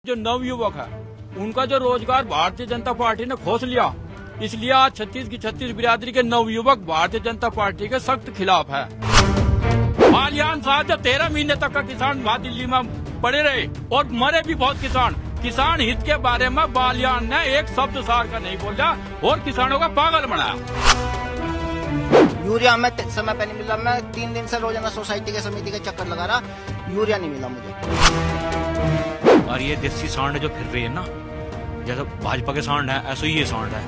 जो नवयुवक है उनका जो रोजगार भारतीय जनता पार्टी ने खोस लिया, इसलिए आज 36 की 36 बिरादरी के नवयुवक भारतीय जनता पार्टी के सख्त खिलाफ है। बालियान साहब जब 13 महीने तक का किसान वहाँ दिल्ली में पड़े रहे और मरे भी बहुत किसान हित के बारे में बालियान ने एक शब्द सार का नहीं बोला और किसानों का पागल बनाया। यूरिया हमें समय पे नहीं मिला। मैं 3 दिन से रोजाना सोसाइटी के समिति के चक्कर लगा रहा, यूरिया नहीं मिला मुझे। और ये देसी सांड जो फिर रही है ना, जैसे भाजपा के सांड है ऐसे ही ये सांड है।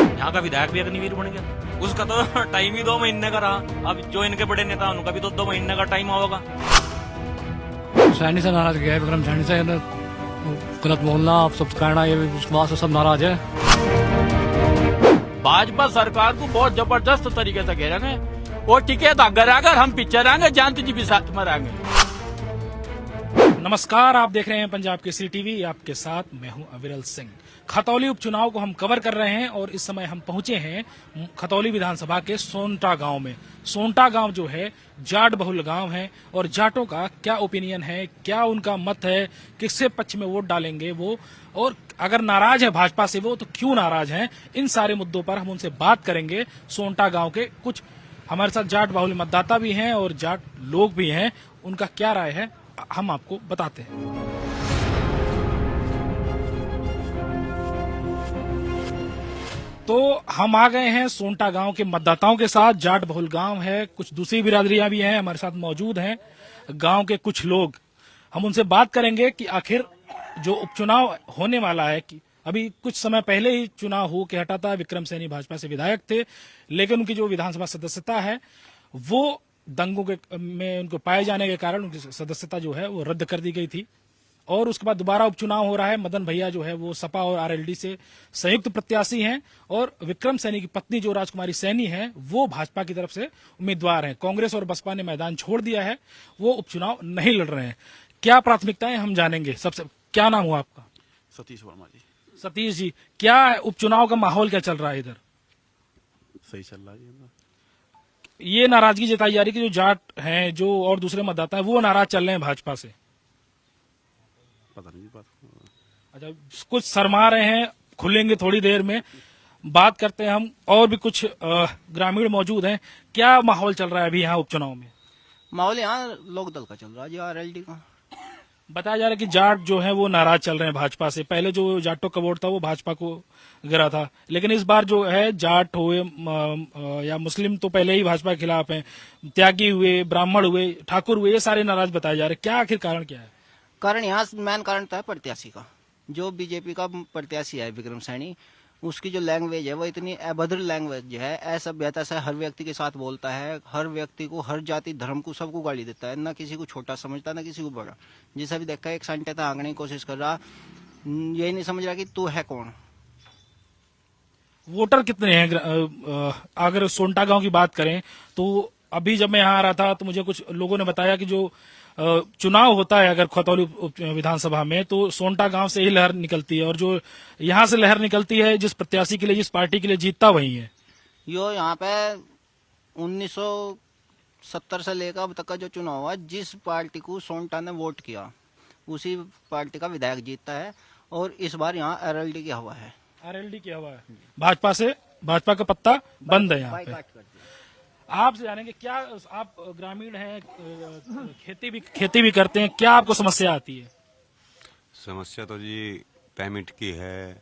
यहाँ का विधायक भी अग्निवीर बन गया, उसका तो टाइम ही 2 महीने का रहा। अब जो इनके बड़े नेता उनका भी तो 2 महीने का टाइम होगा। सैनी से नाराज गया, विक्रम सैनी से गलत बोलना, आप सब कहना, ये विश्वास सब नाराज है। भाजपा सरकार को बहुत जबरदस्त तरीके से घेरेंगे और टिकट अगर हम पीछे रहेंगे जानती जी भी साथ में रहेंगे। नमस्कार, आप देख रहे हैं पंजाब केसरी टीवी, आपके साथ मैं हूं अविरल सिंह। खतौली उपचुनाव को हम कवर कर रहे हैं और इस समय हम पहुंचे हैं खतौली विधानसभा के सोनटा गांव में। सोनटा गांव जो है जाट बहुल गांव है और जाटों का क्या ओपिनियन है, क्या उनका मत है, किससे पक्ष में वोट डालेंगे वो, और अगर नाराज है भाजपा से वो तो क्यों नाराज हैं, इन सारे मुद्दों पर हम उनसे बात करेंगे। सोनटा गांव के कुछ हमारे साथ जाट बहुल मतदाता भी हैं और जाट लोग भी हैं, उनका क्या राय है हम आपको बताते हैं। तो हम आ गए हैं सोनटा गांव के मतदाताओं के साथ। जाट बहुल गांव है, कुछ दूसरी बिरादरियां भी हैं हमारे साथ मौजूद हैं, गांव के कुछ लोग। हम उनसे बात करेंगे कि आखिर जो उपचुनाव होने वाला है, कि अभी कुछ समय पहले ही चुनाव हो के हटा था। विक्रम सैनी भाजपा से विधायक थे, लेकिन उनकी जो विधानसभा सदस्यता है वो दंगों के में उनको पाए जाने के कारण उनकी सदस्यता जो है वो रद्द कर दी गई थी। और उसके बाद दोबारा उपचुनाव हो रहा है। मदन भैया जो है वो सपा और आरएलडी से संयुक्त प्रत्याशी हैं और विक्रम सैनी की पत्नी जो राजकुमारी सैनी है वो भाजपा की तरफ से उम्मीदवार हैं। कांग्रेस और बसपा ने मैदान छोड़ दिया है, वो उपचुनाव नहीं लड़ रहे हैं। क्या प्राथमिकताएं हम जानेंगे। सबसे क्या नाम हुआ आपका? सतीश वर्मा जी। सतीश जी, क्या उपचुनाव का माहौल क्या चल रहा है इधर? सही चल रहा है। ये नाराजगी जताई जा रही है कि जो जाट हैं जो और दूसरे मतदाता हैं वो नाराज चल रहे हैं भाजपा से। पता नहीं बात। अच्छा, कुछ शर्मा रहे हैं, खुलेंगे थोड़ी देर में, बात करते हैं हम। और भी कुछ ग्रामीण मौजूद हैं। क्या माहौल चल रहा है अभी यहाँ उपचुनाव में? माहौल यहाँ लोक दल का चल रहा है जी, आरएलडी का। बताया जा रहा है कि जाट जो है वो नाराज चल रहे हैं भाजपा से। पहले जो जाटों का वोट था वो भाजपा को गिरा था, लेकिन इस बार जो है जाट हुए या मुस्लिम तो पहले ही भाजपा के खिलाफ हैं, त्यागी हुए, ब्राह्मण हुए, ठाकुर हुए, ये सारे नाराज बताए जा रहे हैं। क्या आखिर कारण क्या है? कारण यहाँ मेन कारण तो है प्रत्याशी का। जो बीजेपी का प्रत्याशी है विक्रम सैनी, उसकी जो लैंग्वेज है वो इतनी अभद्र लैंग्वेज है, असभ्यता से हर व्यक्ति के साथ बोलता है, हर व्यक्ति को, हर जाति धर्म को, सबको गाली देता है, ना किसी को छोटा समझता ना किसी को बड़ा। जैसा भी देखा एक संटे था आंकने की कोशिश कर रहा, यही नहीं समझ रहा कि तू है कौन। वोटर कितने हैं? अगर सोनटा गांव की बात करें तो अभी जब मैं यहाँ आ रहा था तो मुझे कुछ लोगों ने बताया कि जो चुनाव होता है अगर खतौली विधानसभा में तो सोनटा गांव से ही लहर निकलती है, और जो यहाँ से लहर निकलती है जिस प्रत्याशी के लिए, जिस पार्टी के लिए जीतता वही है। यो यहाँ पे 1970 से लेकर अब तक का जो चुनाव हुआ, जिस पार्टी को सोनटा ने वोट किया उसी पार्टी का विधायक जीतता है। और इस बार यहाँ आरएलडी की हवा है। आरएलडी की हवा है, भाजपा से, भाजपा का पत्ता बंद है यहाँ पे। आपसे जानेंगे, क्या आप ग्रामीण हैं, खेती भी करते हैं, क्या आपको समस्या आती है? समस्या तो जी पेमेंट की है,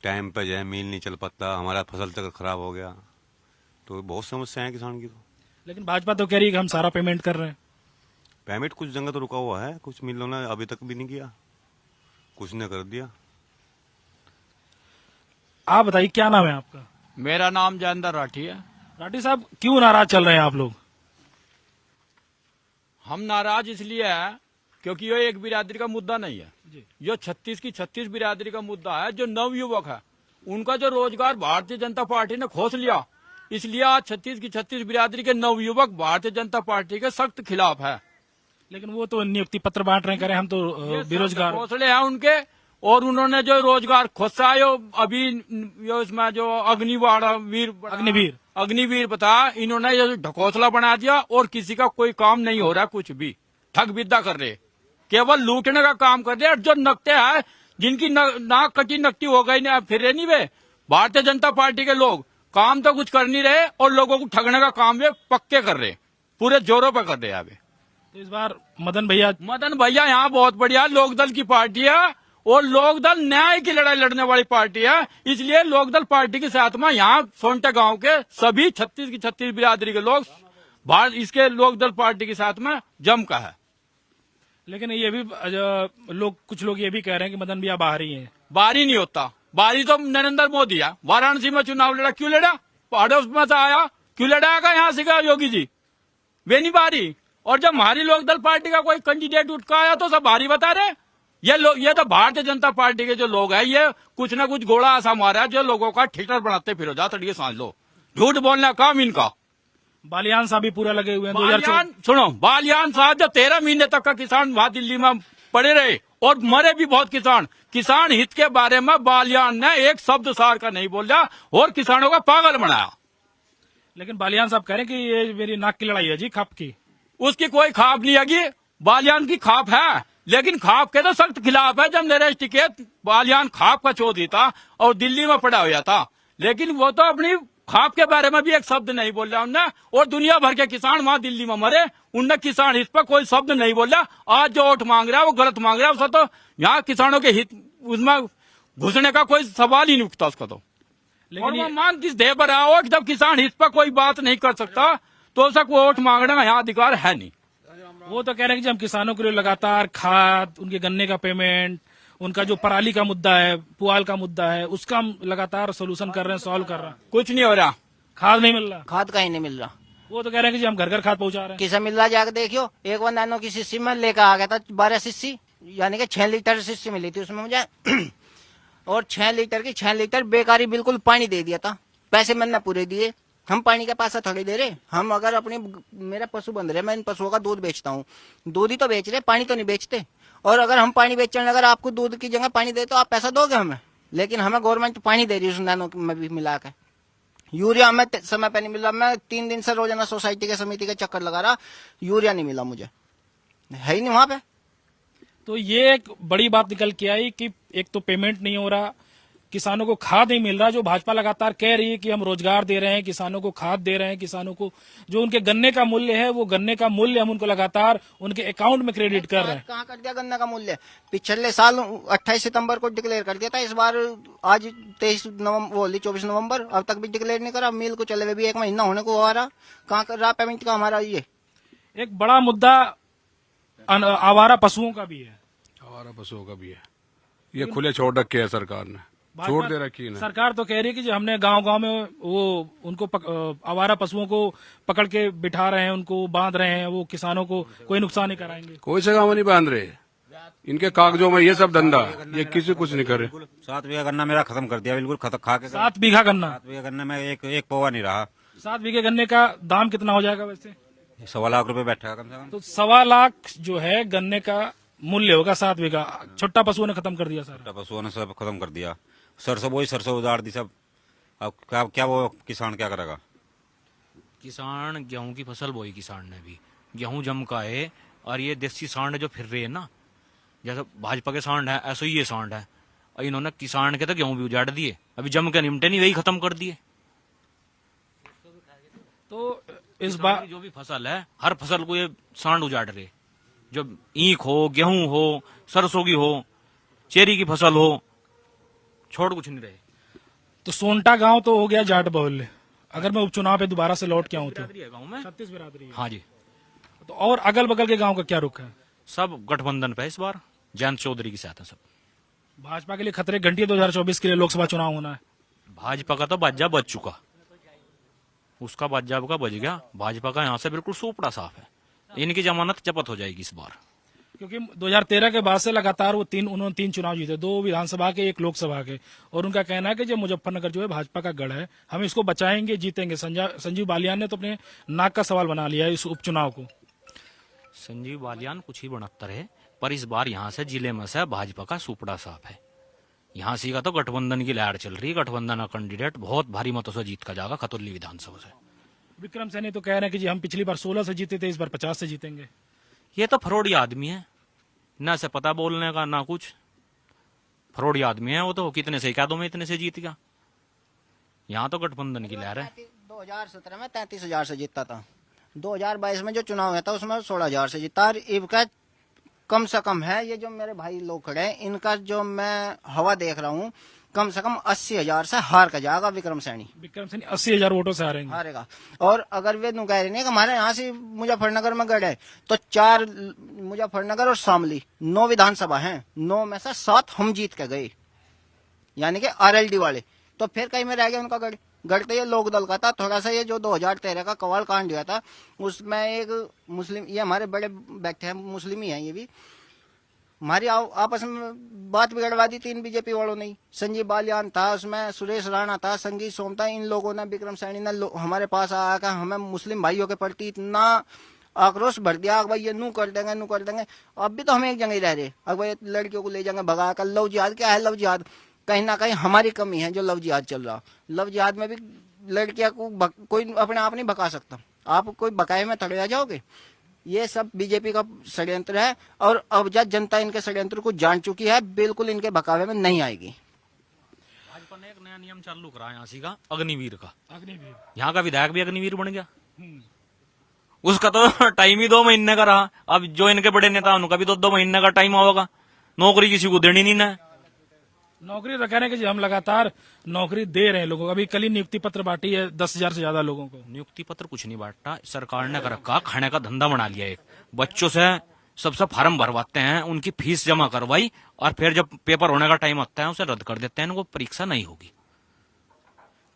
टाइम पे जो है मील नहीं चल पाता, हमारा फसल तक खराब हो गया, तो बहुत समस्या है किसान की। तो लेकिन भाजपा तो कह रही है कि हम सारा पेमेंट कर रहे हैं। पेमेंट कुछ जगह तो रुका हुआ है, कुछ मिलों ने अभी तक भी नहीं किया, कुछ ने कर दिया। आप बताइए, क्या नाम है आपका? मेरा नाम जयेंद्र राठी है। राठी साहब, क्यों नाराज चल रहे हैं आप लोग? हम नाराज इसलिए है क्योंकि ये एक बिरादरी का मुद्दा नहीं है, जो 36 की 36 बिरादरी का मुद्दा है। जो नवयुवक है उनका जो रोजगार भारतीय जनता पार्टी ने खोस लिया, इसलिए आज 36 की 36 बिरादरी के नवयुवक भारतीय जनता पार्टी के सख्त खिलाफ है। लेकिन वो तो नियुक्ति पत्र बांट रहे, करें हम तो बेरोजगार हौसले हैं उनके, और उन्होंने जो रोजगार खोसा है अभी इसमें जो अग्निवीर बता, इन्होंने ये ढकोसला बना दिया और किसी का कोई काम नहीं हो रहा, कुछ भी ठग विद्या कर रहे केवल लूटने का काम कर रहे हैं। जो नकते हैं, जिनकी नाक कटी नकटी हो गई ना, फिर नहीं वे भारतीय जनता पार्टी के लोग काम तो कुछ कर नहीं रहे और लोगों को ठगने का काम वे पक्के कर रहे, पूरे जोरों पर कर रहे हैं अभी। तो इस बार मदन भैया यहाँ बहुत बढ़िया लोकदल की पार्टी है और लोकदल न्याय की लड़ाई लड़ने वाली पार्टी है। इसलिए लोकदल पार्टी के साथ में यहाँ सोनटा गांव के सभी 36 की 36 बिरादरी के लोग भारत इसके लोकदल पार्टी के साथ में जम का है। लेकिन ये भी कुछ लोग ये भी कह रहे हैं कि मदन भैया बाहरी हैं। बाहरी नहीं होता, बाहरी तो नरेंद्र मोदी है। वाराणसी में चुनाव लड़ा, क्यों लड़ा? पड़ोस में से आया, क्यों लड़ाएगा यहाँ से का योगी जी? वे नहीं बाहरी। और जब हमारी लोकदल पार्टी का कोई कैंडिडेट उठ का आया तो सब बाहरी बता रहे। ये तो भारतीय जनता पार्टी के जो लोग हैं, ये कुछ ना कुछ घोड़ा ऐसा मारा है जो लोगों का थिएटर बनाते फिर जा तड़िए समझ लो। झूठ बोलने का काम इनका। बालियान साहब भी पूरा लगे हुए हैं। सुनो, बालियान साहब जो 13 महीने तक का किसान वहां दिल्ली में पड़े रहे और मरे भी बहुत किसान हित के बारे में बालियान ने एक शब्द सार का नहीं बोला और किसानों का पागल बनाया। लेकिन बालियान साहब कह रहे हैं कि ये मेरी नाक की लड़ाई है जी, खाप की। उसकी कोई खाप नहीं है, बालियान की खाप है, लेकिन खाप के तो सख्त खिलाफ है। जब नरेश टिकैत बालियान खाप का चौधरी था और दिल्ली में पड़ा हुआ था, लेकिन वो तो अपनी खाप के बारे में भी एक शब्द नहीं बोला उनने। और दुनिया भर के किसान वहां दिल्ली में मरे, उनने किसान हित पर कोई शब्द नहीं बोला। आज जो वोट मांग रहा है वो गलत मांग रहा है। उसका तो यहाँ किसानों के हित उसमें घुसने का कोई सवाल ही नहीं उठता उसका तो। लेकिन वो मांग किस देह पर आओ, जब किसान हित पर कोई बात नहीं कर सकता तो उसका वोट मांगने का यहाँ अधिकार है नहीं। वो तो कह रहे हैं कि हम किसानों के लिए लगातार खाद, उनके गन्ने का पेमेंट, उनका जो पराली का मुद्दा है, पुआल का मुद्दा है, उसका हम लगातार सोल्यूशन कर रहे हैं, सॉल्व कर रहे हैं। कुछ नहीं हो रहा, खाद नहीं मिल रहा, खाद कहीं नहीं मिल रहा। वो तो कह रहे हैं कि जी हम घर घर खाद पहुंचा रहे हैं। किसे मिल रहा जाकर देखियो। एक बार नैनो की शीशी में लेकर आ गया था 12 शीशी, यानी कि 6 लीटर शीशी मिली थी उसमें मुझे और 6 लीटर की 6 लीटर बेकारी बिल्कुल पानी दे दिया था। पैसे मैंने पूरे दिए। हम पानी का पैसा थोड़ी दे रहे। हम अगर अपने मेरा पशु बंध रहे, मैं इन पशुओं का दूध बेचता हूँ, दूध ही तो बेच रहे, पानी तो नहीं बेचते। और अगर हम पानी बेचने अगर आपको दूध की जगह पानी दे तो आप पैसा दोगे हमें, लेकिन हमें गवर्नमेंट पानी दे रही है उस नैनो में भी मिला के। यूरिया हमें समय पे नहीं मिला। मैं 3 दिन से रोजाना सोसाइटी के समिति के चक्कर लगा रहा, यूरिया नहीं मिला मुझे, है ही नहीं वहां पे। तो ये एक बड़ी बात निकल के आई कि एक तो पेमेंट नहीं हो रहा, किसानों को खाद नहीं मिल रहा। जो भाजपा लगातार कह रही है कि हम रोजगार दे रहे हैं, किसानों को खाद दे रहे हैं, किसानों को जो उनके गन्ने का मूल्य है वो गन्ने का मूल्य हम उनको लगातार उनके अकाउंट में क्रेडिट कर रहे हैं। कहाँ कर दिया गन्ने का मूल्य? पिछले साल 28 सितंबर को डिक्लेयर कर दिया था। इस बार आज 24 नवंबर, अब तक भी डिक्लेयर नहीं करा। मिल को चले हुए भी 1 महीना होने को आ रहा, कहाँ कर रहा पेमेंट का हमारा? ये एक बड़ा मुद्दा आवारा पशुओं का भी है। आवारा पशुओं का भी है, ये खुले छोड़ रखे है सरकार ने, छोड़ दे रखी है। सरकार तो कह रही है कि जो हमने गांव-गांव में वो उनको आवारा पशुओं को पकड़ के बिठा रहे हैं, उनको बांध रहे हैं, वो किसानों को कोई नुकसान नहीं कराएंगे। कोई जगह में नहीं बांध रहे, इनके कागजों में ये सब धंधा, ये किसी कुछ नहीं कर रहे। 7 बीघा गन्ना मेरा खत्म कर दिया, बिल्कुल खा के। 7 बीघा गन्ना? 7 बीघा गन्ना में एक पौवा नहीं रहा। 7 बीघे गन्ने का दाम कितना हो जाएगा वैसे? 1.25 लाख रुपए बैठा कम से कम। तो 1.25 लाख जो है गन्ने का मूल्य होगा 7 बीघा। छोटा पशुओं ने खत्म कर दिया सारा। छोटा पशुओं ने सब खत्म कर दिया। सरसों उजाड़ दी सब। अब क्या वो किसान क्या करेगा? किसान गेहूं की फसल बोई, किसान ने भी गेहूं जम का है। और ये देसी सांड जो फिर रहे हैं ना, जैसे भाजपा के सांड है, ऐसे ही ये सांड है। और इन्होंने किसान के तो गेहूं भी उजाड़ दिए, अभी जम के निमटे नहीं, वही खत्म कर दिए। तो इस बार जो भी फसल है, हर फसल को ये सांड उजाड़ रहे। जो ईख हो, गेहूं हो, सरसों की हो, चेरी की फसल हो, छोड़ कुछ नहीं रहे। तो सोनटा गांव तो हो गया जाट बहुल्य। अगर मैं उपचुनाव पे दोबारा से लौट के आऊं तो गाँव में 36 बिरादरी है। हाँ जी। तो और अगल बगल के गांव का क्या रुख है? सब गठबंधन पे इस बार जयंत चौधरी के साथ है सब। भाजपा के लिए खतरे घंटी है 2024 के लिए लोकसभा चुनाव होना है। भाजपा का तो बाजा बच चुका, उसका बाजा का बच गया। भाजपा का यहाँ से बिल्कुल सूपड़ा साफ है। इनकी जमानत जब्त हो जाएगी इस बार, क्योंकि 2013 के बाद से लगातार वो उन्होंने 3 चुनाव जीते, 2 विधानसभा के, 1 लोकसभा के। और उनका कहना है कि जो मुजफ्फरनगर जो है भाजपा का गढ़ है, हम इसको बचाएंगे, जीतेंगे। संजीव बालियान ने तो अपने नाक का सवाल बना लिया है इस उपचुनाव को। संजीव बालियान कुछ ही 69 है, पर इस बार यहाँ से जिले में से भाजपा का सुपड़ा साफ है। यहाँ से का तो गठबंधन की लहर चल रही है। गठबंधन का कैंडिडेट बहुत भारी मतों से जीत का जाएगा खतौली विधानसभा से। विक्रम सैनी तो कह रहे हैं कि जी हम पिछली बार 16 से जीते थे, इस बार 50 से जीतेंगे। ये तो फरोड़ी आदमी है, ना से पता बोलने का ना कुछ। फ्रॉडी आदमी है वो तो, कितने से क्या दो में इतने से जीत गया। यहाँ तो गठबंधन की लहर है। 2017 में 33,000 से जीता था, 2022 में जो चुनाव हुआ था उसमें 16,000 से जीता। और इनका कम से कम है, ये जो मेरे भाई लोग खड़े हैं इनका जो मैं हवा देख रहा हूँ, कम से कम 80,000 से हार का जाएगा विक्रम सैनी। विक्रम सैनी 80,000 वोटों से हारेगा। और अगर वे कह रहे हैं कि हमारे यहाँ से मुजफ्फरनगर में गढ़ है, तो 4 मुजफ्फरनगर और शामली 9 विधानसभा हैं, 9 में से 7 हम जीत के गए, यानी कि RLD वाले। तो फिर कहीं में रह गया उनका गढ़। गढ़ तो ये लोक दल का था। थोड़ा सा ये जो 2013 का कवाल कांड हुआ था उसमें एक मुस्लिम, ये हमारे बड़े व्यक्ति हैं, मुस्लिम ही हैं ये भी, हमारी आपस में बात बिगड़वा दी 3 बीजेपी वालों ने। संजीव बालियान था उसमें, सुरेश राणा था, संगीत सोम था। इन लोगों ने, विक्रम सैनी ने हमारे पास आकर हमें मुस्लिम भाइयों के प्रति इतना आक्रोश भर दिया कि भाई ये नू कर देंगे, नू कर देंगे। अब भी तो हम एक जगह ही रह रहे, अब भाई लड़कियों को ले जाएंगे भगा कर। लव जिहाद क्या है? लव जिहाद कहीं ना कहीं हमारी कमी है जो लव जिहाद चल रहा। लव जिहाद में भी लड़कियां को कोई अपने आप नहीं भगा सकता, आप कोई भगाए में थड़े आ जाओगे। ये सब बीजेपी का षड्यंत्र है और अब जब जनता इनके षड्यंत्र को जान चुकी है, बिल्कुल इनके भकावे में नहीं आएगी। भाजपा ने एक नया नियम चालू करा यहाँ का, अग्निवीर का। अग्निवीर, यहाँ का विधायक भी अग्निवीर बन गया। उसका तो टाइम ही 2 महीने का रहा। अब जो इनके बड़े नेता उनका भी तो 2 महीने का टाइम होगा। नौकरी किसी को देनी नहीं ना। नौकरी रखने के हम लगातार नौकरी दे रहे हैं लोगों को। अभी कल ही नियुक्ति पत्र बांटी है 10,000 से ज्यादा लोगों को। नियुक्ति पत्र कुछ नहीं बांटा, सरकार ने कर रखा, खाने का धंधा बना लिया। एक बच्चों से सबसे फार्म भरवाते हैं, उनकी फीस जमा करवाई और फिर जब पेपर होने का टाइम आता है उसे रद्द कर देते हैं। इनको परीक्षा नहीं होगी।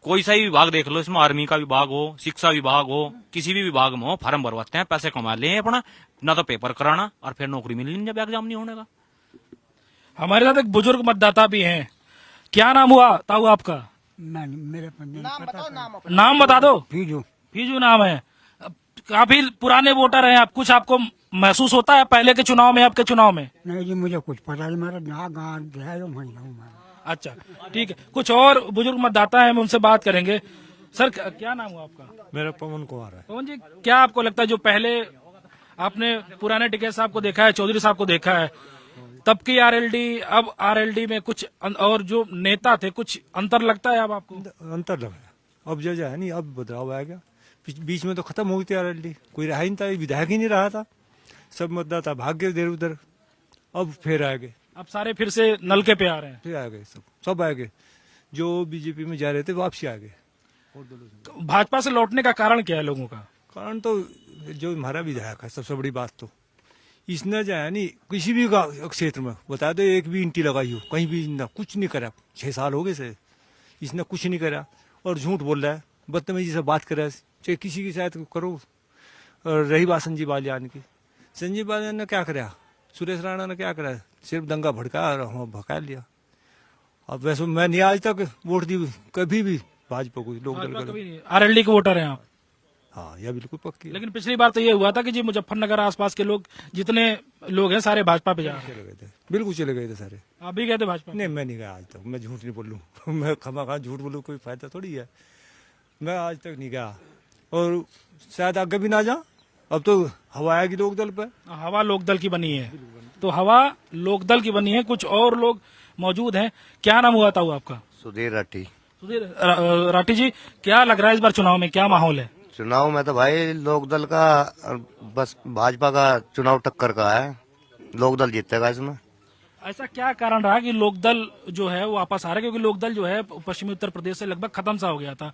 कोई सा ही विभाग देख लो, इसमें आर्मी का विभाग हो, शिक्षा विभाग हो, किसी भी विभाग में हो, फार्म भरवाते हैं, पैसे कमा ले अपना, ना तो पेपर कराना और फिर नौकरी मिलनी नहीं जब एग्जाम नहीं होने का। हमारे साथ एक बुजुर्ग मतदाता भी हैं। क्या नाम हुआ ताऊ आपका? मेरे नाम बताओ, नाम बता दो। फीजू फीजू नाम है। काफी पुराने वोटर हैं आप, कुछ आपको महसूस होता है पहले के चुनाव में, आपके चुनाव में? नहीं जी, मुझे कुछ पता नहीं, मेरा गाँव है अच्छा ठीक है, कुछ और बुजुर्ग मतदाता हैं, हम उनसे बात करेंगे। सर क्या नाम हुआ आपका? मेरा पवन कुमार है। पवन जी, क्या आपको लगता है जो पहले आपने पुराने टिकैत साहब को देखा है, चौधरी साहब को देखा है, तब की RLD अब RLD में कुछ और जो नेता थे कुछ अंतर लगता है अब आपको? अंतर लगा, अब जो है नहीं, अब बदलाव आ गया। बीच में तो खत्म हो गई थी RLD, कोई रहा ही नहीं था, विधायक ही नहीं रहा था, सब मतदाता भाग गए इधर उधर। अब फिर आ गए, अब सारे फिर से नलके पे आ रहे हैं। फिर आ गए, सब आ गए। जो बीजेपी में जा रहे थे वापसी आ गए। भाजपा से लौटने का कारण क्या है लोगों का? कारण तो जो हमारा विधायक है, सबसे बड़ी बात तो इसने जो है नहीं, किसी भी क्षेत्र में बता दो एक भी इंटी लगाई हो, कहीं भी ना, कुछ नहीं करा। 6 साल हो गए से इसने कुछ नहीं करा और झूठ बोल रहा है, बदतमीजी से बात कर रहा है, चाहे किसी की शायद करो। और रही बात संजीव बालियान की, संजीव बालियान ने क्या करा, सुरेश राणा ने क्या करा, सिर्फ दंगा भड़का और हम भड़का लिया। अब वैसे मैं नहीं आज तक वोट दी कभी भी भाजपा को, लोग RLD के वोटर हैं आप? हाँ, यह बिल्कुल पक्की। लेकिन पिछली बार तो ये हुआ था कि जी मुजफ्फरनगर आसपास के लोग जितने लोग हैं सारे भाजपा पे जा रहे चले गए थे, बिल्कुल चले गए थे सारे। आप भी गए थे भाजपा? नहीं, मैं नहीं गया आज तक, मैं झूठ नहीं बोलूँ मैं खमा झूठ बोलूँ कोई फायदा थोड़ी है। मैं आज तक नहीं गया और शायद आगे भी ना जा। अब तो हवा आएगी लोकदल पे। हवा लोकदल की बनी है, तो हवा लोकदल की बनी है। कुछ और लोग मौजूद हैं। क्या नाम हुआ था वो आपका? सुधीर राठी। सुधीर राठी जी, क्या लग रहा है इस बार चुनाव में, क्या माहौल है? चुनाव में तो भाई लोकदल का, बस भाजपा का चुनाव टक्कर का है, लोकदल जीतेगा इसमें। ऐसा क्या कारण रहा कि लोकदल जो है वो वापस आ रहा है? क्योंकि लोकदल जो है पश्चिमी उत्तर प्रदेश से लगभग खत्म सा हो गया था।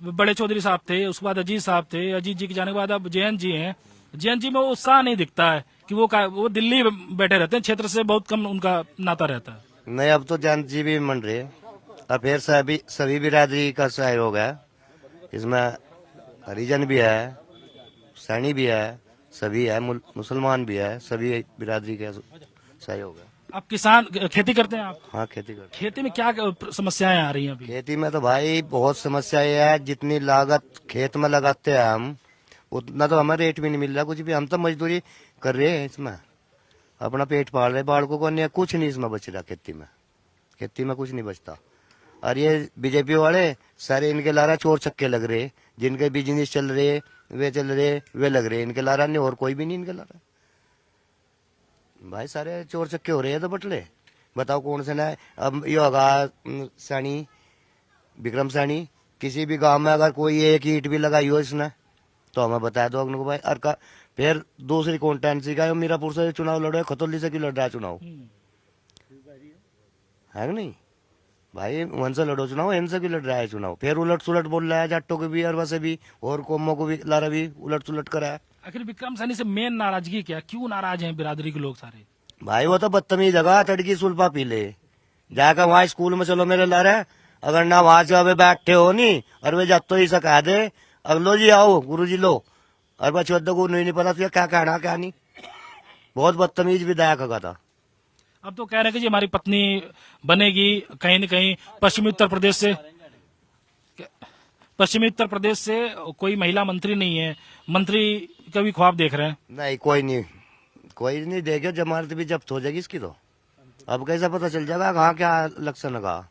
बड़े चौधरी साहब थे, उसके बाद अजीत साहब थे, अजीत जी के जाने के बाद अब जयंत जी हैं। जयंत जी में वो उत्साह नहीं दिखता है कि वो दिल्ली बैठे रहते हैं, क्षेत्र से बहुत कम उनका नाता रहता है। नहीं, अब तो जयंत जी भी मन रहे और फिर सभी बिरादरी का सहयोग है इसमें। हरिजन भी है, सैनी भी है, सभी है, मुसलमान भी है, सभी बिरादरी का सहयोग है। आप किसान खेती करते हैं आप? हाँ, खेती करते। खेती में क्या समस्याएं आ रही हैं अभी? खेती में तो भाई बहुत समस्याएं है। जितनी लागत खेत में लगाते हैं हम, उतना तो हमें रेट भी नहीं मिल रहा कुछ भी। हम तो मजदूरी कर रहे हैं इसमें, अपना पेट पाल रहे, बालकों को नहीं, कुछ नहीं इसमें बच रहा। खेती में कुछ नहीं बचता। और ये बीजेपी वाले सारे इनके लारा चोर चक्के लग रहे, जिनके बिजनेस चल रहे वे लग रहे, इनके लारा नहीं, और कोई भी नहीं इनके लारा। भाई सारे चोर चक्के हो रहे हैं तो बटले। बताओ कौन से ना। अब ये होगा सैनी, विक्रम सैनी, किसी भी गांव में अगर कोई एक ईंट भी लगाई हो इसने तो हमें बता दो अग्नि को भाई। और फिर दूसरी कॉन्टेंसी का मीरापुर से चुनाव लड़ो, खतौली से क्यों लड़ रहा है चुनाव, है कि नहीं भाई? वन से लड़ो चुनाव, इनसे क्यों लड़ रहा है चुनाव? फिर उलट सुलट बोल रहा है, जाटों को भी अरबा से भी और कौमों को भी लारा भी उलट सुलट करा है। आखिर विक्रम सैनी से मेन नाराजगी क्या, क्यों नाराज हैं बिरादरी के लोग सारे? भाई वो तो बदतमीज जगह, तड़की सुल्फा पी ले जाकर वहां स्कूल में, चलो मेरे लारे, अगर ना वहां से अभी बैठे हो नहीं और वे जातो ही कह दे अगलो जी आओ गुरु जी लो, और बस चौदह को नहीं पता तुझे क्या कहना क्या नहीं। बहुत बदतमीज विधायक का था। अब तो कह रहे हैं कि जी हमारी पत्नी बनेगी कहीं न कहीं पश्चिमी उत्तर प्रदेश से कोई महिला मंत्री नहीं है, मंत्री का भी ख्वाब देख रहे हैं। नहीं कोई नहीं देखे, जमानत भी जब्त हो जाएगी इसकी तो। अब कैसा पता चल जाएगा कहाँ क्या लक्षण का।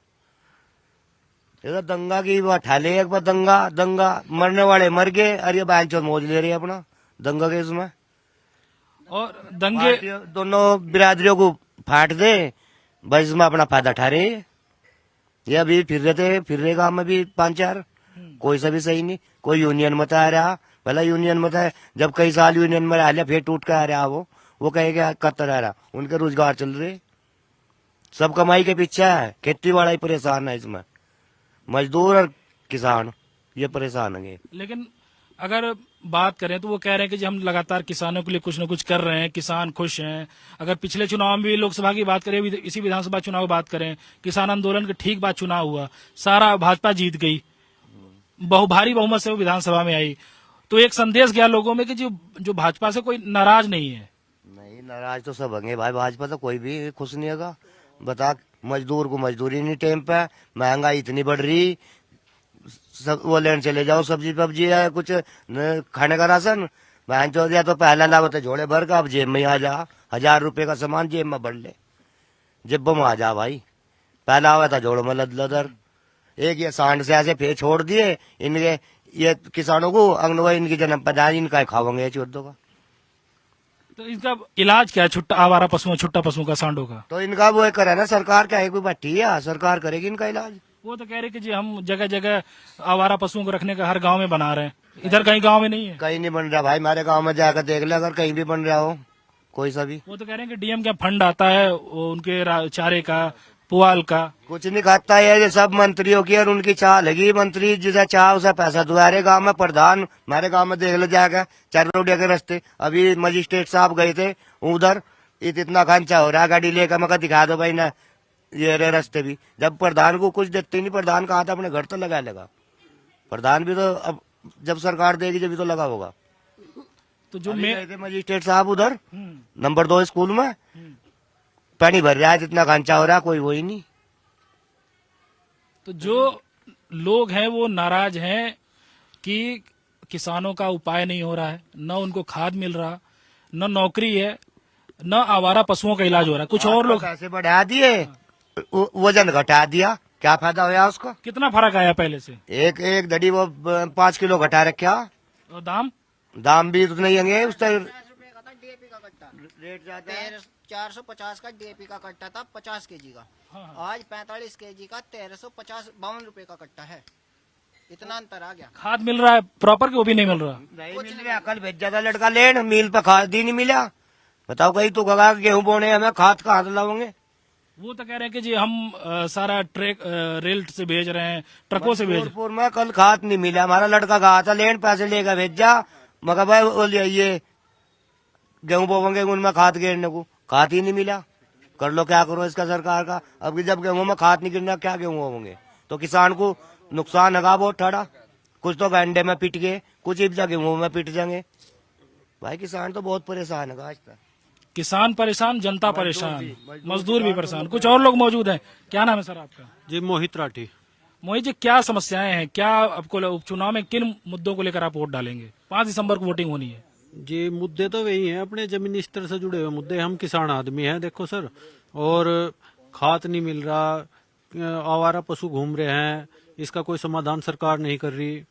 ये तो दंगा की बात ठाले, एक बार दंगा मरने वाले मर गए, और ये बहन चौथ मौज ले रही है अपना दंगा के इसमें। और दंगे दोनों बिरादरियों को फाट दे, बस इसमें अपना फायदा उठा रहे। ये अभी फिर रहे गाँव में भी 5-4, कोई सा भी सही नहीं। कोई यूनियन मत आ रहा, पहला यूनियन मत है, जब कई साल यूनियन में रह लिया फिर टूट कर आ रहा वो कहेगा कत्तर आ रहा। उनके रोजगार चल रहे, सब कमाई के पीछे है, खेती वाला ही परेशान है इसमें, मजदूर और किसान ये परेशान है। लेकिन अगर बात करें तो वो कह रहे हैं कि जी हम लगातार किसानों के लिए कुछ न कुछ कर रहे हैं, किसान खुश हैं। अगर पिछले चुनाव में भी लोकसभा की बात करें, इसी विधानसभा चुनाव की बात करें, किसान आंदोलन के ठीक बाद चुनाव हुआ, सारा भाजपा जीत गई, भारी बहुमत से वो विधानसभा में आई, तो एक संदेश गया लोगों में कि जो भाजपा से कोई नाराज नहीं है। नहीं नाराज तो सब होंगे भाई, भाजपा तो कोई भी खुश नहीं होगा। बता मजदूर को मजदूरी नहीं टाइम पे, महंगाई इतनी बढ़ रही, सब वो लेने चले जाओ सब्जी पब्जी है कुछ खाने का राशन, बहन चो दिया तो पहला ना बता झोड़े भर का, अब जेब में आ जा 1000 रुपए का सामान जेब में भर ले, जेब में आ जा भाई। पहला हुआ था झोड़ों में लदर, एक ये सांड से ऐसे फिर छोड़ दिए इनके ये किसानों को, अगनवा इनकी जन्म पैदाइश इनका खाओगे चौदह का। तो इनका इलाज क्या है, छुट्टा आवारा पशुओं, छुट्टा पशुओं का, सांडों का? तो इनका वो करे ना सरकार, क्या है कोई भट्टी है, सरकार करेगी इनका इलाज। वो तो कह रहे कि जी हम जगह जगह आवारा पशुओं को रखने का हर गांव में बना रहे हैं, इधर कहीं गांव में नहीं है। कहीं नहीं बन रहा भाई, हमारे गांव में जाकर देख ले अगर कहीं भी बन रहा हो कोई सा भी। वो तो कह रहे हैं कि डीएम का फंड आता है उनके चारे का, पुआल का, कुछ नहीं खाता है ये सब मंत्रियों की, और उनकी चाह लगी, मंत्री जिसे चाह उसे पैसा दुआरे। गांव में प्रधान हमारे गांव में देख लो जाकर 4 रोडिया के रास्ते, अभी मजिस्ट्रेट साहब गए थे उधर, इतना खर्चा हो रहा है गाड़ी लेकर, मैं दिखा दो भाई ना ये रे रास्ते भी। जब प्रधान को कुछ देते नहीं, प्रधान कहा था अपने घर तो लगा लेगा, प्रधान भी तो अब जब सरकार देगी जब तो लगा होगा। तो जो मजिस्ट्रेट साहब उधर नंबर 2 स्कूल में पानी भर रहा है, जितना खर्चा हो रहा है कोई वही नहीं। तो जो लोग हैं वो नाराज हैं कि किसानों का उपाय नहीं हो रहा है, न उनको खाद मिल रहा, न नौकरी है, न आवारा पशुओं का इलाज हो रहा है। कुछ और लोग पैसे बढ़ा दिए, वजन घटा दिया, क्या फायदा हुआ उसको? कितना फर्क आया पहले से? एक दड़ी वो 5 किलो घटा रखा, और दाम भी उतना ही होंगे उसका। रेट ज्यादा है, 450 का डीएपी का कट्टा था 50 केजी का, आज 45 केजी का 1352 रुपए का कट्टा है, इतना अंतर आ गया। खाद मिल रहा है प्रॉपर कि वो भी नहीं मिल रहा? नहीं मिल रहा, कल भेजा था लड़का लेन, मिल पे खाद ही नहीं मिला। बताओ कहीं तो गगा गेहूं बोने हमें खाद कहाँ से लाओगे? वो तो कह रहे हैं कि जी हम सारा ट्रक रेल से भेज रहे हैं, ट्रकों से भेज। जोधपुर में कल खाद नहीं मिला, हमारा लड़का गया था लेन, पैसे लेकर भेजा, मगर भाई वो ये गेहूं बोवेंगे उनमें खाद गिरने को, खाद ही नहीं मिला। कर लो क्या करो इसका सरकार का, अब जब गेहूं में खाद नहीं गिरना क्या गेहूं होंगे, तो किसान को नुकसान होगा बहुत ठाड़ा। कुछ तो गंडे में पिट गए, कुछ इब्जा गेहूं में पिट जाएंगे। भाई किसान तो बहुत परेशान है आज तक, किसान परेशान, जनता परेशान, मजदूर भी परेशान। कुछ और लोग मौजूद हैं। क्या नाम है सर आपका? जी मोहित राठी। मोहित जी, क्या समस्याएं हैं, क्या आपको उपचुनाव में किन मुद्दों को लेकर आप वोट डालेंगे? 5 दिसंबर को वोटिंग होनी है। जी मुद्दे तो वही हैं, अपने जमीनी स्तर से जुड़े हुए मुद्दे। हम किसान आदमी हैं देखो सर, और खाद नहीं मिल रहा, आवारा पशु घूम रहे हैं, इसका कोई समाधान सरकार नहीं कर रही,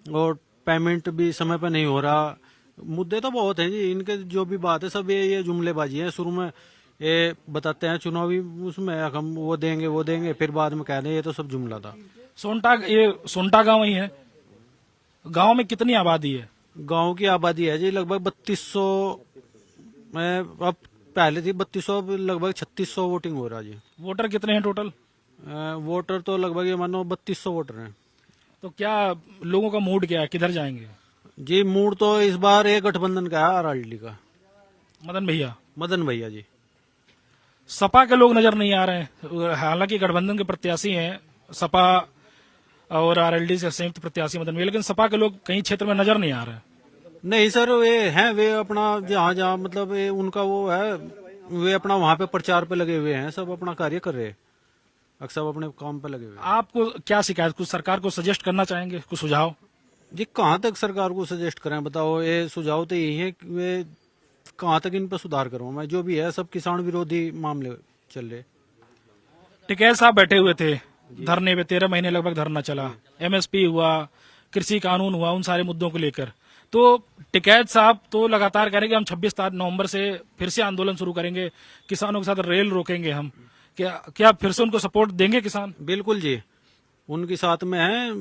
और पेमेंट भी समय पर नहीं हो रहा, मुद्दे तो बहुत हैं जी, इनके जो भी बात है सब ये जुमलेबाजी है। शुरू में ये बताते हैं चुनावी उसमें हम वो देंगे, फिर बाद में कह दें ये तो सब जुमला था। सोनटा गांव ही है। गांव में कितनी आबादी है? गांव की आबादी है जी लगभग 3200 में, अब पहले थी 3200, अब लगभग 3600 वोटिंग हो रहा जी। वोटर कितने हैं टोटल? वोटर तो लगभग ये मानो 3200 वोटर हैं। तो क्या लोगों का मूड क्या है, किधर जाएंगे? जी मूड तो इस बार एक गठबंधन का है, आरएलडी का, मदन भैया जी। सपा के लोग नजर नहीं आ रहे हैं, हालांकि गठबंधन के प्रत्याशी हैं सपा और आरएलडी से संयुक्त प्रत्याशी मदन भैया, लेकिन सपा के लोग कई क्षेत्र में नजर नहीं आ रहे हैं। नहीं सर, वे अपना जहाँ मतलब उनका वो है, वे अपना वहाँ पे प्रचार पे लगे हुए हैं, सब अपना कार्य कर रहे हैं, अक्सर अपने काम पे लगे हुए हैं। आपको क्या शिकायत, कुछ सरकार को सजेस्ट करना चाहेंगे, कुछ सुझाव? जी कहाँ तक सरकार को सजेस्ट करें बताओ, ये सुझाव तो यही है कि वे कहाँ तक इन पर सुधार करूँ मैं, जो भी है सब किसान विरोधी मामले चल रहे। टिकैत साहब बैठे हुए थे धरने पे, 13 महीने लगभग धरना चला, एमएसपी हुआ, कृषि कानून हुआ, उन सारे मुद्दों को लेकर। तो टिकैत साहब तो लगातार कह रहे हैं कि हम 26 नवंबर से फिर से आंदोलन शुरू करेंगे, किसानों के साथ रेल रोकेंगे हम। क्या फिर से उनको सपोर्ट देंगे किसान? बिल्कुल जी, उनके साथ में है,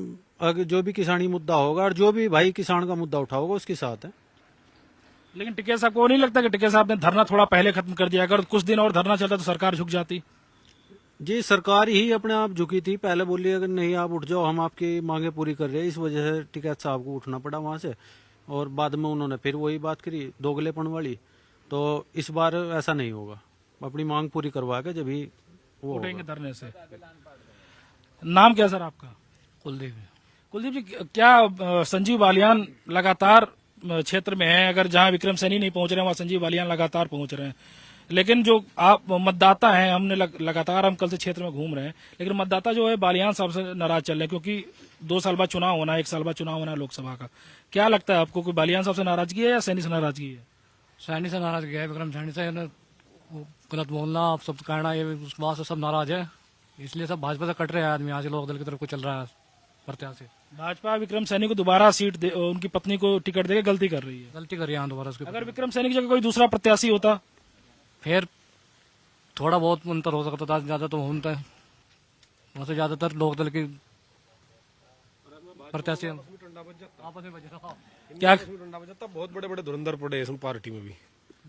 अगर जो भी किसानी मुद्दा होगा और जो भी भाई किसान का मुद्दा उठाओगा उसके साथ है। लेकिन टिकैत साहब को नहीं लगता कि टिकैत साहब ने धरना थोड़ा पहले खत्म कर दिया, अगर कुछ दिन और धरना चलता तो सरकार झुक जाती? जी सरकार ही अपने आप झुकी थी, पहले बोली अगर नहीं आप उठ जाओ हम आपकी मांगे पूरी कर रहे हैं, इस वजह से टिकैत साहब को उठना पड़ा वहां से, और बाद में उन्होंने फिर वही बात करी दोगलेपन वाली। तो इस बार ऐसा नहीं होगा, अपनी मांग पूरी करवा के जब भी वो उठेंगे धरने से। नाम क्या सर आपका? कुलदीप जी, क्या संजीव बालियान लगातार क्षेत्र में है, अगर जहां विक्रम सैनी नहीं पहुंच रहे हैं वहां संजीव बालियान लगातार पहुंच रहे हैं, लेकिन जो आप मतदाता हैं, हमने लगातार हम कल से क्षेत्र में घूम रहे हैं, लेकिन मतदाता जो है बालियान साहब से नाराज चल रहे हैं, क्योंकि 2 साल बाद चुनाव होना है, 1 साल बाद चुनाव होना है लोकसभा का। क्या लगता है आपको, कोई बालियान साहब से नाराजगी है या सैनी से नाराजगी है? सैनी से नाराजगी है, विक्रम सैनी से गलत बोलना, आप सब कहना, ये उस बात से सब नाराज है, इसलिए सब भाजपा से कट रहे हैं आदमी, आज लोक दल की तरफ को चल रहा है प्रत्याशी। भाजपा विक्रम सैनी को दोबारा सीट दे, उनकी पत्नी को टिकट देके गलती कर रही है। गलती कर रही है दोबारा उसके। अगर विक्रम सैनी की जगह कोई दूसरा प्रत्याशी होता फिर थोड़ा बहुत अंतर हो सकता था, ज्यादा तो होता है, वैसे ज्यादातर लोक दल की प्रत्याशी आपस में क्या बहुत बड़े बड़े धुरंधर पड़े इस पार्टी में भी।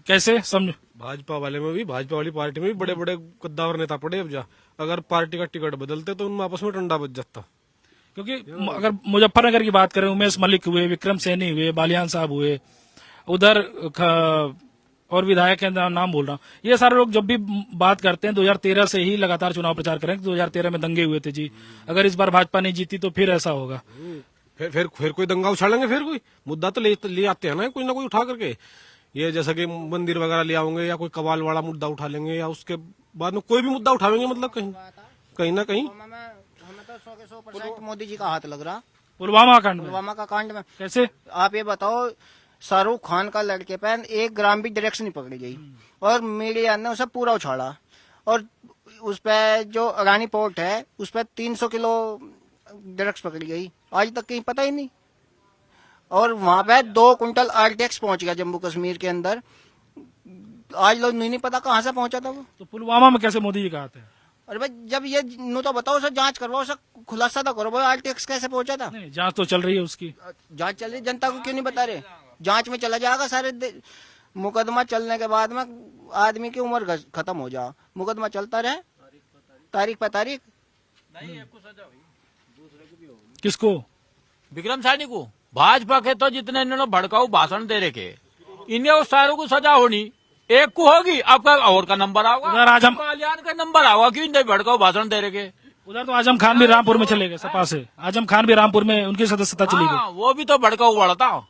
कैसे समझ? भाजपा वाले में भी, भाजपा वाली पार्टी में भी बड़े बड़े कद्दावर नेता पड़े। अब जा अगर पार्टी का टिकट बदलते तो उनमें आपस में टंडा बच जाता। क्योंकि अगर मुजफ्फरनगर की बात करें, उमेश मलिक हुए, विक्रम सैनी हुए, बालियान साहब हुए, उधर और विधायक के नाम बोल रहा हूँ, ये सारे लोग जब भी बात करते हैं 2013 से ही लगातार चुनाव प्रचार करें, 2013 में दंगे हुए थे जी, अगर इस बार भाजपा नहीं जीती तो फिर ऐसा होगा। फिर कोई दंगा उछालेंगे, फिर कोई मुद्दा तो ले आते हैं ना कोई उठा करके, ये जैसा कि मंदिर वगैरह ले आओगे या कोई कबाल वाला मुद्दा उठा लेंगे, या उसके बाद में कोई भी मुद्दा उठाएंगे, मतलब कहीं ना कहीं। हमें तो 100% मोदी जी का हाथ लग रहा पुलवामा का कांड में। कैसे? आप ये बताओ, शाहरुख खान का लड़के पे 1 ग्राम भी डायरेक्शन नहीं पकड़ी गई, और मीडिया ने उसे पूरा उछाला, और उस पे जो अडानी पोर्ट है उस पे 300 किलो ड्रग्स पकड़ी गई, आज तक कहीं पता ही नहीं। और वहां पे 2 कुंटल आरटीएक्स पहुंच गया जम्मू कश्मीर के अंदर, आज लोग नहीं पता कहाँ से पहुंचा था वो। तो पुलवामा में कैसे मोदी जी का हाथ है? अरे भाई जब ये नो तो बताओ, उसे जांच करवाओ, उसे खुलासा तो करो, भाई आरटीएक्स कैसे पहुंचा था। नहीं, जांच तो चल रही है उसकी, जांच चल रही, जनता को क्यों नहीं बता रहे? जांच में चला जाएगा सारे मुकदमा चलने के बाद में आदमी की उम्र खत्म हो जा, मुकदमा चलता रहे तारीख पे तारीख। किसको? विक्रम सैनी को। भाजपा के तो जितने इन्होंने भड़काऊ भाषण दे रखे, इन्हें उस सारों को सजा होनी, एक को होगी, आपका और का नंबर आओगा, बालियान का नंबर आओगा, क्यों नहीं भड़काऊ भाषण दे रखे। उधर तो आजम खान भी रामपुर में चले गए, सपा से आजम खान भी रामपुर में उनकी सदस्यता चली गई, वो भी तो भड़काऊ वाला था।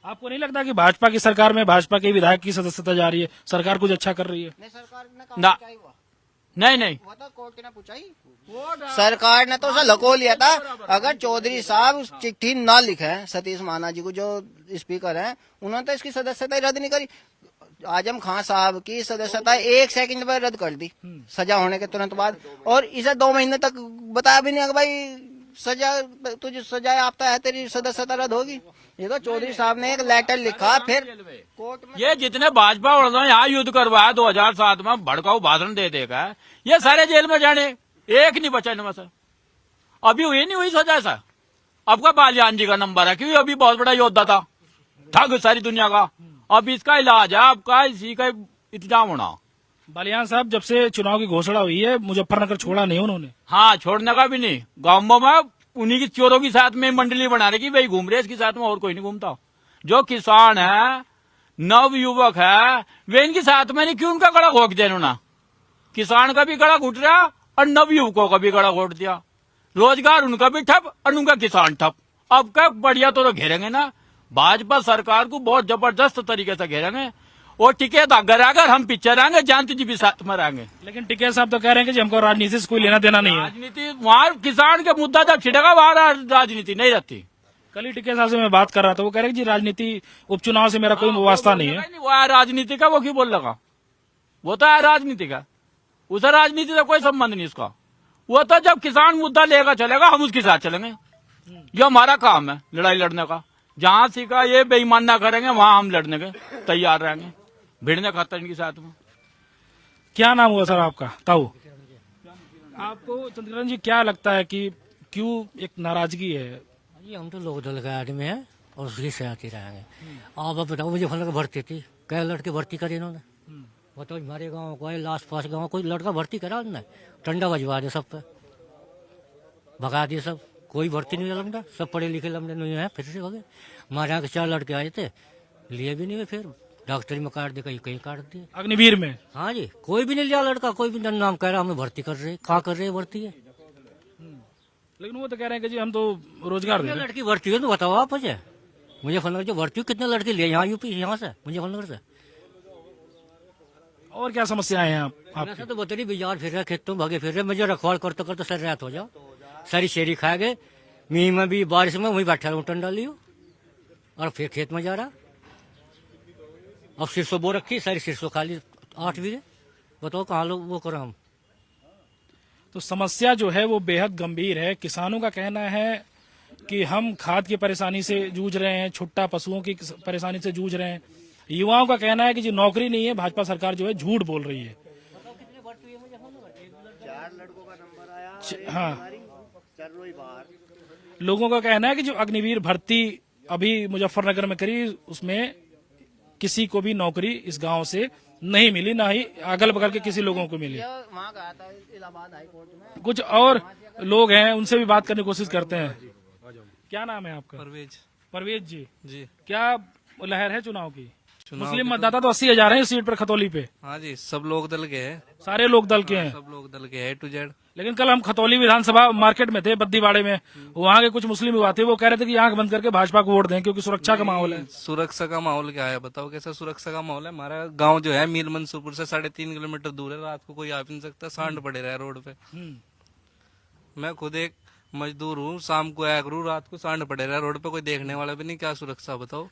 आपको नहीं लगता कि भाजपा की सरकार में भाजपा के विधायक की सदस्यता जा रही है, सरकार कुछ अच्छा कर रही है? नहीं, वो तो कोर्ट ने पूछा ही, सरकार ने तो उसे लको लिया था। अगर चौधरी साहब चिट्ठी ना लिखे सतीश महाना जी को, जो स्पीकर हैं, उन्होंने तो इसकी सदस्यता रद्द नहीं करी। आजम खान साहब की सदस्यता 1 सेकंड पर रद्द कर दी सजा होने के तुरंत बाद, और इसे 2 महीने तक बताया भी नहीं कि भाई सजा, तुझे सजा आपता है, तेरी सदस्यता रद्द होगी। ये तो चौधरी साहब ने एक लेटर लिखा, फिर कोर्ट में ये जितने भाजपा वालों यहाँ युद्ध करवाया 2007 में भड़काऊ भाषण दे देगा, ये सारे जेल में जाने, एक नहीं बचा इनमें से। अभी हुई नहीं हुई सजा सर। आपका बालियान जी का नंबर है, क्योंकि अभी बहुत बड़ा योद्धा था, ठग सारी दुनिया का। अब इसका इलाज है आपका, इसी का इंतजाम होना। बालियान साहब जब से चुनाव की घोषणा हुई है मुजफ्फरनगर छोड़ा नहीं उन्होंने। हाँ, छोड़ने का भी नहीं। गांवों में उन्हीं की चोरों के साथ में मंडली बना रही, भाई घूम रहे इसके साथ में, और कोई नहीं घूमता। जो किसान है, नव युवक है, वे इनके साथ में नहीं, क्यों उनका गला घोट दिया इन्होंने? किसान का भी गला घुट रहा और नव युवकों का भी गला घोट दिया। रोजगार उनका भी ठप और उनका किसान ठप। अब क्या बढ़िया तो घेरेंगे ना, भाजपा सरकार को बहुत जबरदस्त तरीके से घेरेंगे, और टिकट अगर अगर हम पीछे रहेंगे, जानती जी भी साथ में रहेंगे। लेकिन टिकैत साहब तो कह रहे हैं कि हमको राजनीति से कोई लेना देना नहीं है। राजनीति वहाँ किसान के मुद्दा जब छिड़ेगा वहाँ राजनीति नहीं रहती। कल ही टिकैत साहब से मैं बात कर रहा था, वो कह रहे हैं जी राजनीति उपचुनाव से मेरा कोई वास्ता नहीं है। वो है राजनीति का, वो क्यों बोल लगा? वो तो है राजनीति का, उसे राजनीति से कोई संबंध नहीं इसका। वो तो जब किसान मुद्दा लेगा चलेगा, हम उसके साथ चलेंगे। ये हमारा काम है लड़ाई लड़ने का। जहां सीखा ये बेईमान ना करेंगे, वहां हम लड़ने के तैयार रहेंगे, भिड़ने खातर इनके साथ में। क्या नाम हुआ सर आपका? ताऊ, आपको चंद्रकिरण जी क्या लगता है कि क्यों एक नाराजगी है? ये हम तो लोक दल के आदमी है और उसकी से आती रहेंगे। आप बताओ, मुझे फल भर्ती थी, कई लड़के भर्ती करे इन्होंने। बताओ हमारे गांव को, लास्ट पास गांव कोई लड़का भर्ती करा उन्होंने? ठंडा बजवा दे, सब पे भगा दिए सब, कोई भर्ती नहीं लमदा, सब पढ़े लिखे लमदे नहीं है, फिर से हो गए। हमारे यहाँ के 4 लड़के आए थे, लिए भी नहीं हुए, फिर डॉक्टरी में काट दिए, कहीं कहीं काट दिए। अग्निवीर में? हाँ जी, कोई भी नहीं लिया लड़का, कोई भी नाम कह रहा हमें भर्ती कर रहे, कहाँ कर रहे भर्ती है। लेकिन वो तो कह रहे हैं कि जी हम तो रोजगार दे रहे हैं। लड़की भर्ती है तो बताओ आप मुझे फलनगर जो भर्ती कितने लड़के लिए यहाँ यूपी यहाँ से, मुझे फलनगर से। और क्या समस्याएं हैं आप? ऐसा तो बतरी बाजार फिर रहे, खेतों भागे फिर रहे, मुझे रखवाड़ करते करते सर रात हो जाओ, सारी शेरी खा गए, मीह में भी बारिश में वहीं बैठा रहूं टंडा लियो, और फिर खेत में जा रहा। अब सिरसों बो रखी, सारी सिरसों खाली 8 बीघे, बताओ कहाँ लोग वो करो हम। तो समस्या जो है वो बेहद गंभीर है। किसानों का कहना है कि हम खाद की परेशानी से जूझ रहे हैं, छुट्टा पशुओं की परेशानी से जूझ रहे हैं। युवाओं का कहना है कि जी नौकरी नहीं है, भाजपा सरकार जो है झूठ बोल रही है। 4 लड़कों का नंबर आया, हाँ, चल रही बाहर। लोगों का कहना है कि जो अग्निवीर भर्ती अभी मुजफ्फरनगर में करी, उसमें किसी को भी नौकरी इस गांव से नहीं मिली, ना ही अगल बगल के किसी लोगों को मिली। वहाँ गया था इलाहाबाद हाई कोर्ट में। कुछ और लोग हैं, उनसे भी बात करने की कोशिश करते हैं। क्या नाम है आपका? परवेज जी। क्या लहर है चुनाव की? मुस्लिम मतदाता तो 80,000 है इस सीट पर खतौली पे। हाँ जी, सब लोग दल के हैं, सारे लोग दल के हैं, सब लोग दल के हैं, A to Z। लेकिन कल हम खतौली विधानसभा मार्केट में थे, बद्दीवाड़े में, वहाँ के कुछ मुस्लिम युवा थे, वो कह रहे थे कि आंख बंद करके भाजपा को वोट दें क्योंकि सुरक्षा का माहौल है। सुरक्षा का माहौल क्या है बताओ, कैसा सुरक्षा का माहौल है? हमारा गांव जो है मीर मंसूरपुर से 3.5 किलोमीटर दूर है, रात को कोई आ भी नहीं सकता, सांड पड़े रहे रोड पे। मैं खुद एक मजदूर हूँ, शाम को आया करूँ, रात को सांड पड़े रहे रोड पे, कोई देखने वाला भी नहीं, क्या सुरक्षा बताओ।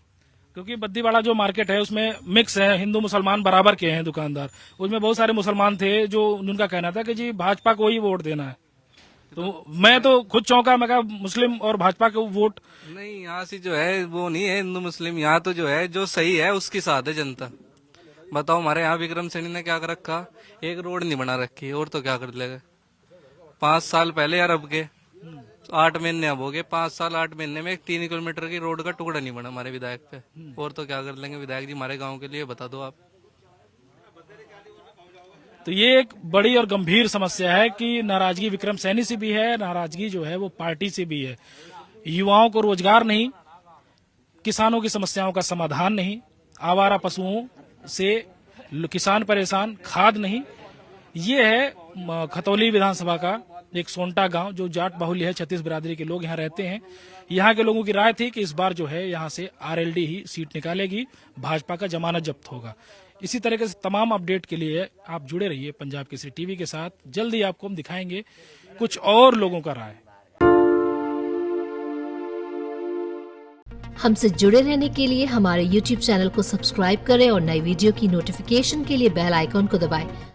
क्योंकि बद्दीवाड़ा जो मार्केट है उसमें मिक्स है, हिंदू मुसलमान बराबर के हैं दुकानदार। उसमें बहुत सारे मुसलमान थे जो उनका कहना था कि जी भाजपा को ही वोट देना है। तो मैं तो खुद चौंका, मैं कहा मुस्लिम और भाजपा को वोट नहीं, यहाँ से जो है वो नहीं है हिंदू मुस्लिम, यहाँ तो जो है जो सही है उसके साथ है जनता। बताओ हमारे यहाँ विक्रम सैनी ने क्या कर रखा? एक रोड नहीं बना रखी, और तो क्या कर लेगा। 5 साल पहले अरब के 8 महीने अब हो गए, 5 साल 8 महीने में एक 3 किलोमीटर की रोड का टुकड़ा नहीं बना हमारे विधायक पे। और तो क्या कर लेंगे विधायक जी हमारे गांव के लिए, बता दो आप। तो ये एक बड़ी और गंभीर समस्या है कि नाराजगी विक्रम सैनी से भी है, नाराजगी जो है वो पार्टी से भी है। युवाओं को रोजगार नहीं, किसानों की समस्याओं का समाधान नहीं, आवारा पशुओं से किसान परेशान, खाद नहीं। ये है खतौली विधानसभा का एक सोंटा गांव जो जाट बाहुल्य है, 36 बिरादरी के लोग यहाँ रहते हैं। यहाँ के लोगों की राय थी कि इस बार जो है यहाँ से आरएलडी ही सीट निकालेगी, भाजपा का जमानत जब्त होगा। इसी तरीके से तमाम अपडेट के लिए आप जुड़े रहिए पंजाब केसरी टीवी के साथ। जल्दी आपको हम दिखाएंगे कुछ और लोगों का राय। हमसे जुड़े रहने के लिए हमारे YouTube चैनल को सब्सक्राइब करें और नई वीडियो की नोटिफिकेशन के लिए बेल आइकॉन को दबाएं।